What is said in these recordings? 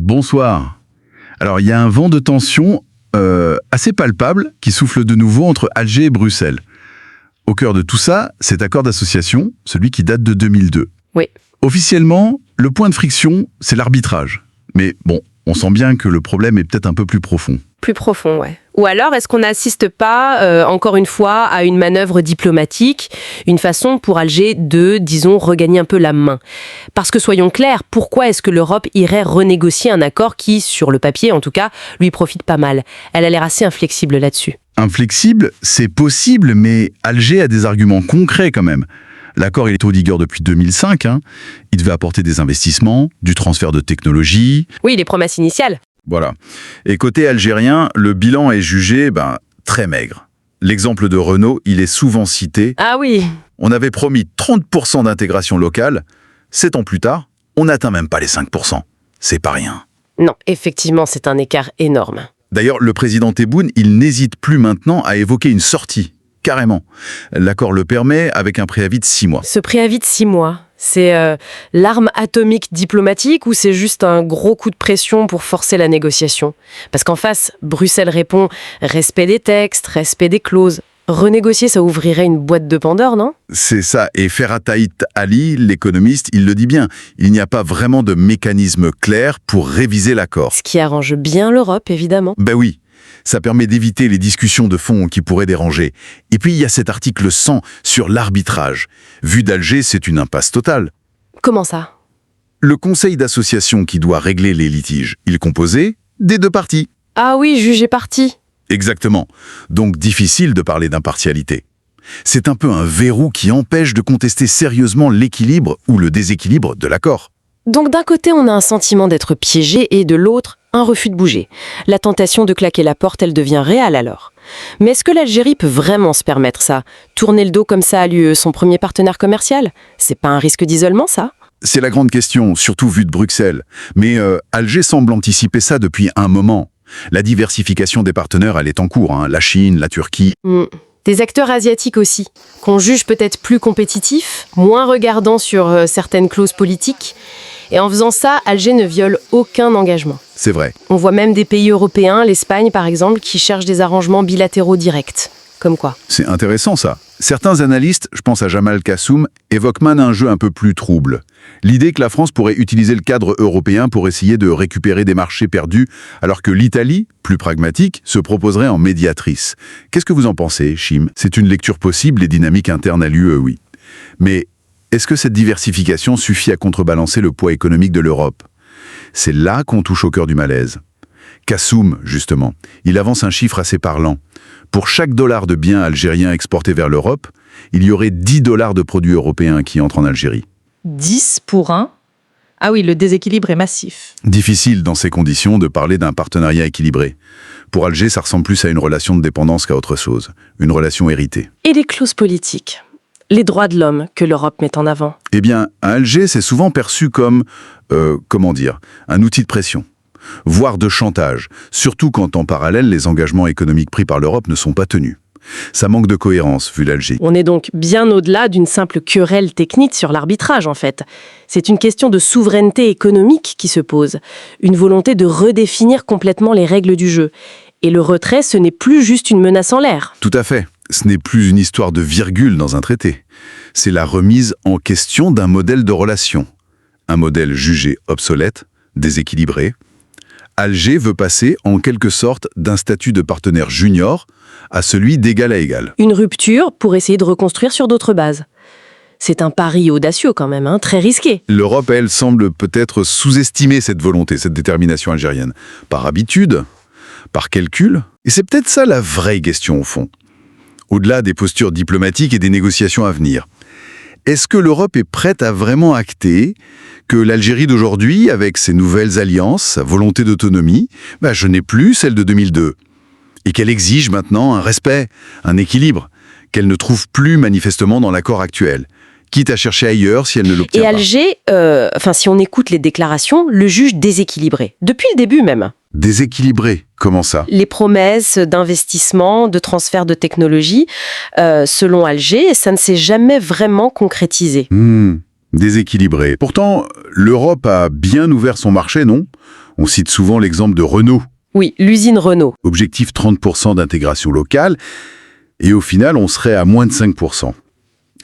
Bonsoir. Alors, il y a un vent de tension assez palpable qui souffle de nouveau entre Alger et Bruxelles. Au cœur de tout ça, cet accord d'association, celui qui date de 2002. Oui. Officiellement, le point de friction, c'est l'arbitrage. Mais bon, on sent bien que le problème est peut-être un peu plus profond. Plus profond, ouais. Ou alors, est-ce qu'on n'assiste pas, encore une fois, à une manœuvre diplomatique, une façon pour Alger de, disons, regagner un peu la main? Parce que soyons clairs, pourquoi est-ce que l'Europe irait renégocier un accord qui, sur le papier en tout cas, lui profite pas mal? Elle a l'air assez inflexible là-dessus. Inflexible, c'est possible, mais Alger a des arguments concrets quand même. L'accord il est en vigueur depuis 2005. Il devait apporter des investissements, du transfert de technologie. Oui, les promesses initiales. Voilà. Et côté algérien, le bilan est jugé très maigre. L'exemple de Renault, il est souvent cité. Ah oui. On avait promis 30% d'intégration locale. 7 ans plus tard, on n'atteint même pas les 5%. C'est pas rien. Non, effectivement, c'est un écart énorme. D'ailleurs, le président Tebboune, il n'hésite plus maintenant à évoquer une sortie. Carrément. L'accord le permet avec un préavis de 6 mois. Ce préavis de 6 mois, c'est l'arme atomique diplomatique ou c'est juste un gros coup de pression pour forcer la négociation? Parce qu'en face, Bruxelles répond respect des textes, respect des clauses. Renégocier, ça ouvrirait une boîte de Pandore, non? C'est ça. Et Ferhat Ali, l'économiste, il le dit bien. Il n'y a pas vraiment de mécanisme clair pour réviser l'accord. Ce qui arrange bien l'Europe, évidemment. Ben oui. Ça permet d'éviter les discussions de fond qui pourraient déranger. Et puis, il y a cet article 100 sur l'arbitrage. Vu d'Alger, c'est une impasse totale. Comment ça? Le conseil d'association qui doit régler les litiges, il est composé des deux parties. Ah oui, juge et partie. Exactement. Donc, difficile de parler d'impartialité. C'est un peu un verrou qui empêche de contester sérieusement l'équilibre ou le déséquilibre de l'accord. Donc d'un côté, on a un sentiment d'être piégé et de l'autre, un refus de bouger. La tentation de claquer la porte, elle devient réelle alors. Mais est-ce que l'Algérie peut vraiment se permettre ça? Tourner le dos comme ça à l'UE, son premier partenaire commercial? C'est pas un risque d'isolement, ça? C'est la grande question, surtout vue de Bruxelles. Mais Alger semble anticiper ça depuis un moment. La diversification des partenaires, elle est en cours. La Chine, la Turquie... Des acteurs asiatiques aussi, qu'on juge peut-être plus compétitifs, moins regardants sur certaines clauses politiques. Et en faisant ça, Alger ne viole aucun engagement. C'est vrai. On voit même des pays européens, l'Espagne par exemple, qui cherchent des arrangements bilatéraux directs. Comme quoi? C'est intéressant ça. Certains analystes, je pense à Jamal Kassoum, évoquent même un jeu un peu plus trouble. L'idée que la France pourrait utiliser le cadre européen pour essayer de récupérer des marchés perdus, alors que l'Italie, plus pragmatique, se proposerait en médiatrice. Qu'est-ce que vous en pensez, Chim? C'est une lecture possible et dynamique interne à l'UE, oui. Mais est-ce que cette diversification suffit à contrebalancer le poids économique de l'Europe? C'est là qu'on touche au cœur du malaise. Kassoum, justement, il avance un chiffre assez parlant. Pour chaque dollar de biens algériens exportés vers l'Europe, il y aurait 10 dollars de produits européens qui entrent en Algérie. 10 pour 1. Ah oui, le déséquilibre est massif. Difficile dans ces conditions de parler d'un partenariat équilibré. Pour Alger, ça ressemble plus à une relation de dépendance qu'à autre chose. Une relation héritée. Et les clauses politiques? Les droits de l'homme que l'Europe met en avant? Eh bien, à Alger, c'est souvent perçu comme, un outil de pression, voire de chantage, surtout quand en parallèle, les engagements économiques pris par l'Europe ne sont pas tenus. Ça manque de cohérence, vu l'Alger. On est donc bien au-delà d'une simple querelle technique sur l'arbitrage, en fait. C'est une question de souveraineté économique qui se pose, une volonté de redéfinir complètement les règles du jeu. Et le retrait, ce n'est plus juste une menace en l'air. Tout à fait. Ce n'est plus une histoire de virgule dans un traité. C'est la remise en question d'un modèle de relation. Un modèle jugé obsolète, déséquilibré. Alger veut passer, en quelque sorte, d'un statut de partenaire junior à celui d'égal à égal. Une rupture pour essayer de reconstruire sur d'autres bases. C'est un pari audacieux quand même, très risqué. L'Europe, elle, semble peut-être sous-estimer cette volonté, cette détermination algérienne. Par habitude, par calcul. Et c'est peut-être ça la vraie question au fond. Au-delà des postures diplomatiques et des négociations à venir. Est-ce que l'Europe est prête à vraiment acter que l'Algérie d'aujourd'hui, avec ses nouvelles alliances, sa volonté d'autonomie, je n'ai plus celle de 2002 et qu'elle exige maintenant un respect, un équilibre, qu'elle ne trouve plus manifestement dans l'accord actuel, quitte à chercher ailleurs si elle ne l'obtient pas. Et Alger, si on écoute les déclarations, le juge déséquilibré, depuis le début même. Déséquilibré? Comment ça? Les promesses d'investissement, de transfert de technologie, selon Alger, ça ne s'est jamais vraiment concrétisé. Déséquilibré. Pourtant, l'Europe a bien ouvert son marché, non? On cite souvent l'exemple de Renault, Oui, l'usine Renault. objectif 30% d'intégration locale, et au final, on serait à moins de 5%.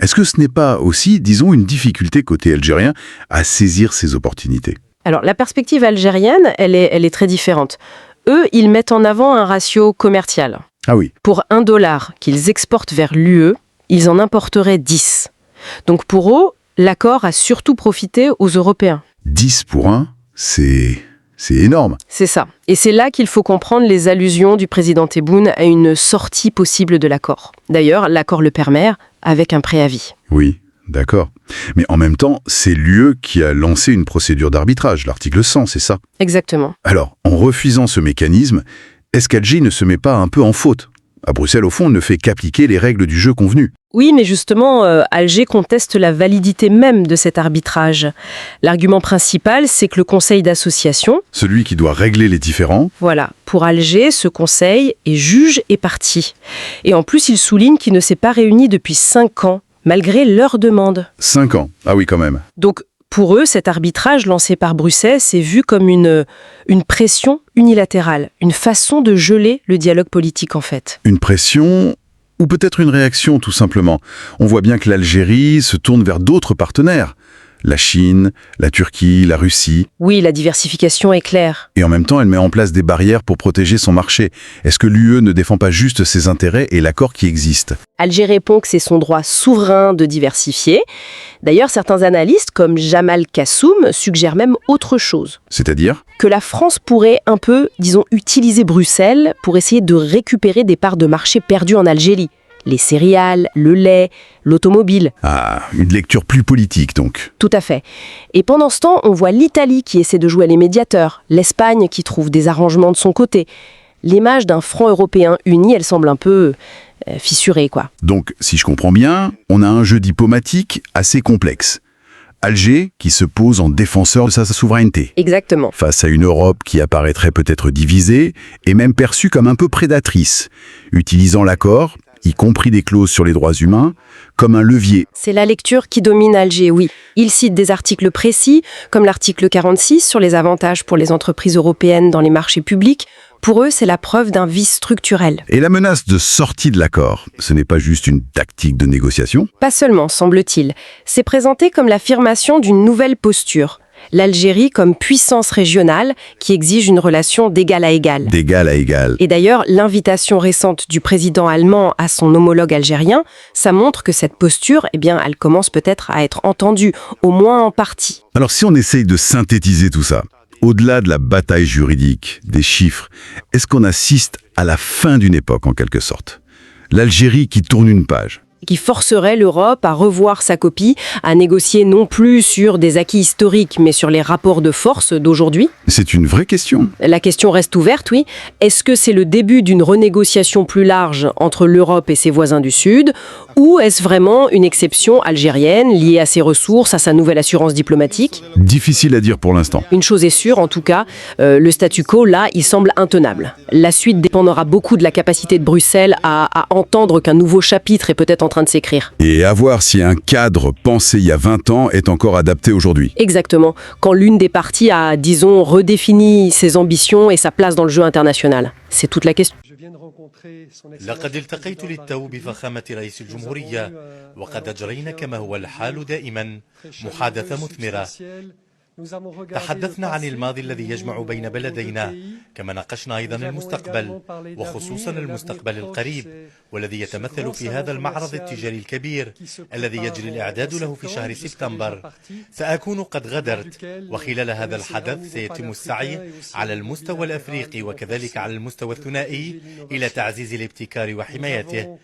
Est-ce que ce n'est pas aussi, disons, une difficulté côté algérien à saisir ces opportunités? Alors, la perspective algérienne, elle est très différente. Eux, ils mettent en avant un ratio commercial. Ah oui, Pour $1 qu'ils exportent vers l'UE, ils en importeraient 10. Donc pour eux, l'accord a surtout profité aux Européens. 10 pour 1, c'est énorme. C'est ça. Et c'est là qu'il faut comprendre les allusions du président Tebboune à une sortie possible de l'accord. D'ailleurs, l'accord le permet avec un préavis. Oui, d'accord. Mais en même temps, c'est l'UE qui a lancé une procédure d'arbitrage, l'article 100, c'est ça? Exactement. Alors, en refusant ce mécanisme, est-ce qu'Alger ne se met pas un peu en faute? À Bruxelles, au fond, on ne fait qu'appliquer les règles du jeu convenu. Oui, mais justement, Alger conteste la validité même de cet arbitrage. L'argument principal, c'est que le conseil d'association, Celui qui doit régler les différends, voilà, pour Alger, ce conseil est juge et partie. Et en plus, il souligne qu'il ne s'est pas réuni depuis 5 ans, malgré leur demande. 5 ans. Ah oui, quand même. Donc, pour eux, cet arbitrage lancé par Bruxelles, c'est vu comme une pression unilatérale, une façon de geler le dialogue politique en fait. Une pression ou peut-être une réaction, tout simplement. On voit bien que l'Algérie se tourne vers d'autres partenaires. La Chine, la Turquie, la Russie. Oui, la diversification est claire. Et en même temps, elle met en place des barrières pour protéger son marché. Est-ce que l'UE ne défend pas juste ses intérêts et l'accord qui existe? Alger répond que c'est son droit souverain de diversifier. D'ailleurs, certains analystes, comme Jamal Kassoum, suggèrent même autre chose. C'est-à-dire? Que la France pourrait un peu, disons, utiliser Bruxelles pour essayer de récupérer des parts de marché perdues en Algérie. Les céréales, le lait, l'automobile. Ah, une lecture plus politique donc. Tout à fait. Et pendant ce temps, on voit l'Italie qui essaie de jouer les médiateurs, l'Espagne qui trouve des arrangements de son côté. L'image d'un front européen uni, elle semble un peu fissurée, quoi. Donc, si je comprends bien, on a un jeu diplomatique assez complexe. Alger qui se pose en défenseur de sa souveraineté, Exactement. face à une Europe qui apparaîtrait peut-être divisée et même perçue comme un peu prédatrice, utilisant l'accord, y compris des clauses sur les droits humains, comme un levier. C'est la lecture qui domine Alger, oui. Il cite des articles précis, comme l'article 46 sur les avantages pour les entreprises européennes dans les marchés publics. Pour eux, c'est la preuve d'un vice structurel. Et la menace de sortie de l'accord, ce n'est pas juste une tactique de négociation? Pas seulement, semble-t-il. C'est présenté comme l'affirmation d'une nouvelle posture. L'Algérie comme puissance régionale qui exige une relation d'égal à égal. D'égal à égal. Et d'ailleurs, l'invitation récente du président allemand à son homologue algérien, ça montre que cette posture, eh bien, elle commence peut-être à être entendue, au moins en partie. Alors si on essaye de synthétiser tout ça, au-delà de la bataille juridique, des chiffres, est-ce qu'on assiste à la fin d'une époque en quelque sorte? L'Algérie qui tourne une page. Qui forcerait l'Europe à revoir sa copie, à négocier non plus sur des acquis historiques, mais sur les rapports de force d'aujourd'hui? C'est une vraie question. La question reste ouverte, oui. Est-ce que c'est le début d'une renégociation plus large entre l'Europe et ses voisins du Sud, ou est-ce vraiment une exception algérienne liée à ses ressources, à sa nouvelle assurance diplomatique? Difficile à dire pour l'instant. Une chose est sûre, en tout cas, le statu quo, là, il semble intenable. La suite dépendra beaucoup de la capacité de Bruxelles à entendre qu'un nouveau chapitre est peut-être en train de s'écrire. Et à voir si un cadre pensé il y a 20 ans est encore adapté aujourd'hui. Exactement. Quand l'une des parties a, disons, redéfini ses ambitions et sa place dans le jeu international. C'est toute la question. لقد التقيت للتو بفخامة رئيس الجمهورية وقد أجرينا كما هو الحال دائما محادثة مثمرة. تحدثنا عن الماضي الذي يجمع بين بلدينا كما ناقشنا أيضا المستقبل وخصوصا المستقبل القريب والذي يتمثل في هذا المعرض التجاري الكبير الذي يجري الإعداد له في شهر سبتمبر. سأكون قد غادرت وخلال هذا الحدث سيتم السعي على المستوى الأفريقي وكذلك على المستوى الثنائي إلى تعزيز الابتكار وحمايته.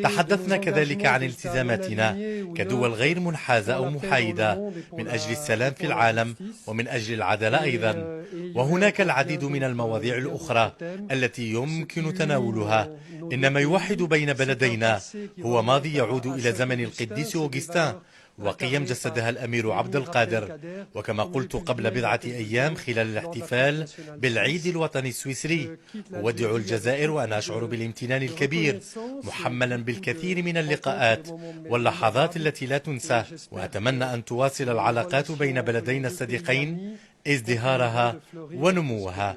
تحدثنا كذلك عن التزاماتنا كدول غير منحازة أو محايدة من أجل السلام في العالم ومن أجل العدالة أيضا. وهناك العديد من المواضيع الأخرى التي يمكن تناولها. إن ما يوحد بين بلدينا هو ماضي يعود إلى زمن القديس أوغسطين وقيم جسدها الأمير عبد القادر. وكما قلت قبل بضعة أيام خلال الاحتفال بالعيد الوطني السويسري أودع الجزائر وأنا أشعر بالامتنان الكبير محملا بالكثير من اللقاءات واللحظات التي لا تنسى. وأتمنى أن تواصل العلاقات بين بلدينا الصديقين ازدهارها ونموها.